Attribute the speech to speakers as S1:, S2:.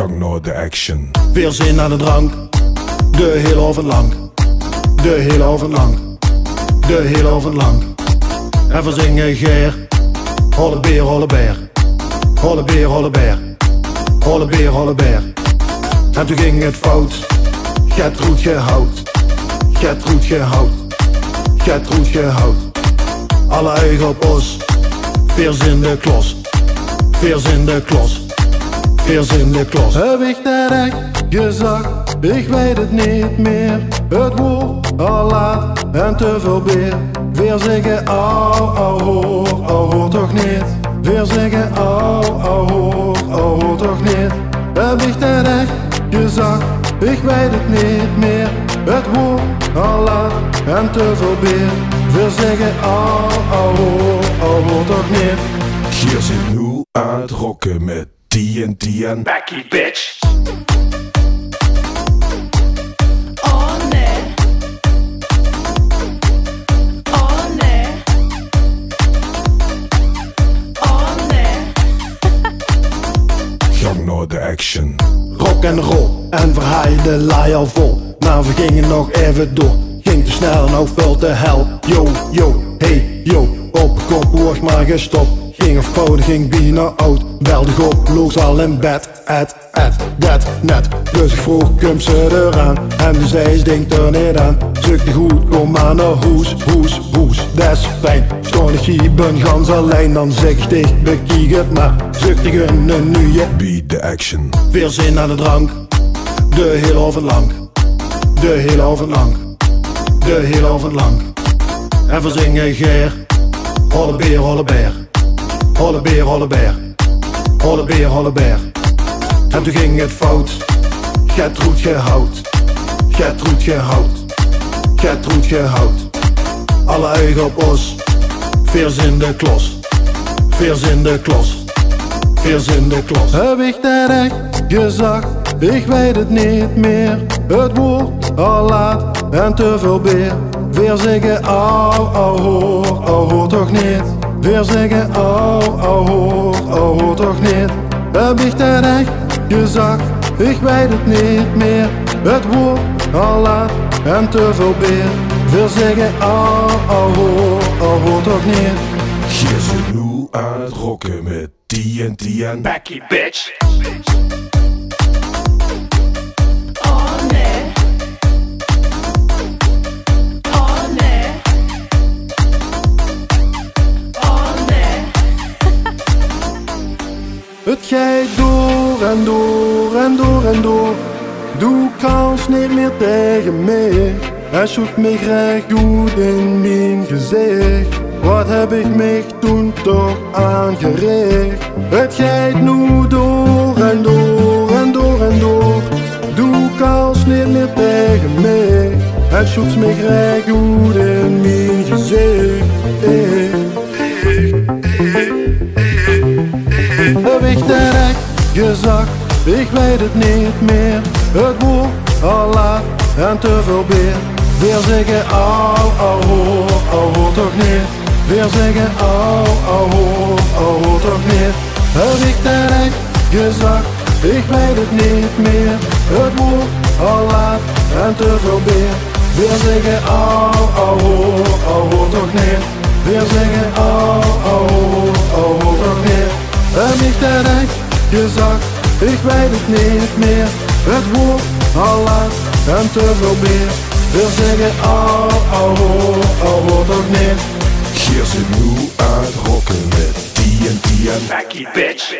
S1: Gang naar de action.
S2: Weer zin aan de drank, de hele avond lang. De hele avond lang, de hele avond lang. En we zingen Geer, holle beer, holle beer. Holle beer, holle beer. Holle beer, holle beer. En toen ging het fout, Gertrud gehout. Gertrud gehout. Gertrud gehout. Alle eigen op ons, veers in de klos. Veers in de klos. Veers in de klos.
S3: Heb ik dat echt gezegd? Ik weet het niet meer. Het wordt al laat en te veel beer. Weer zeggen au hoor toch niet. Weer zeggen au hoor toch niet. Heb ik dat echt gezegd? Ik weet het niet meer. Het wordt al laat en te veel beer. Weer zeggen au hoor toch niet.
S1: Gier zit nu aan het rocken met TNT en
S4: Becky bitch.
S5: Oh nee. Oh nee. Oh nee.
S1: gang naar de action.
S2: Rock en roll en verhaaien de laai al vol. Maar we gingen nog even door. Ging te snel en nou veel te hel. Yo, yo, hey, yo. Op kop wordt maar gestopt. Ging een fout, ging bijna oud. Belde op, loos al in bed. Dat net. Dus ik vroeg, komt ze eraan? En dus zei, denkt er niet aan. Zukte goed, kom maar naar hoes. Dat is fijn. Stond ik ben gans alleen. Dan zeg ik dicht, bekijk het maar. Zukte gunnen nu je.
S1: Beat the action.
S2: Weer zin aan de drank. De hele avond lang. De hele avond lang. De hele avond lang. En we zingen Geer, holle beer, holle beer. Holle beer, holle beer. Holle beer, holle beer. En toen ging het fout, Gertrud gehout. Gertrud gehout. Gertrud gehout. Alle eigen op ons, veers in de klos. Veers in de klos. Veers in de klos.
S3: Heb ik dat echt gezegd? Ik weet het niet meer. Het wordt al laat en te veel beer. Weer zeggen au hoor toch niet. Weer zeggen au hoor toch niet. Heb ik dat echt gezegd? Ik weet het niet meer. Het wordt al laat en te veel beer. Weer zeggen au hoor toch niet.
S1: Gier zit nu aan het rocken met TNT en
S4: Becky bitch.
S5: Oh nee. Oh nee. Oh nee.
S3: Het gaat door en door en door en door. Doe kans niet meer tegen mij. Hij zoekt me graag goed in mijn gezicht. Wat heb ik me toen toch aangericht? Het gaat nu door en door en door en door. Doe kans niet meer tegen mij. Hij zoekt me graag goed in mijn gezicht. Heb ik dat echt gezegd? Ik weet het niet meer. Het wordt al laat en te veel beer. Weer zeggen au hoor toch niet. Weer zeggen au hoor toch niet. Heb ik dat echt gezegd? Ik weet het niet meer. Het wordt al laat en te veel beer. Weer zeggen au hoor toch niet. Weer zeggen au hoor toch niet. Heb ik dat echt gezegd? Ik weet het niet meer. Het wordt al laat en te veel beer. Weer zeggen au hoor toch niet.
S1: Gier zit nu aan het rocken met TNT en
S4: Becky bitch.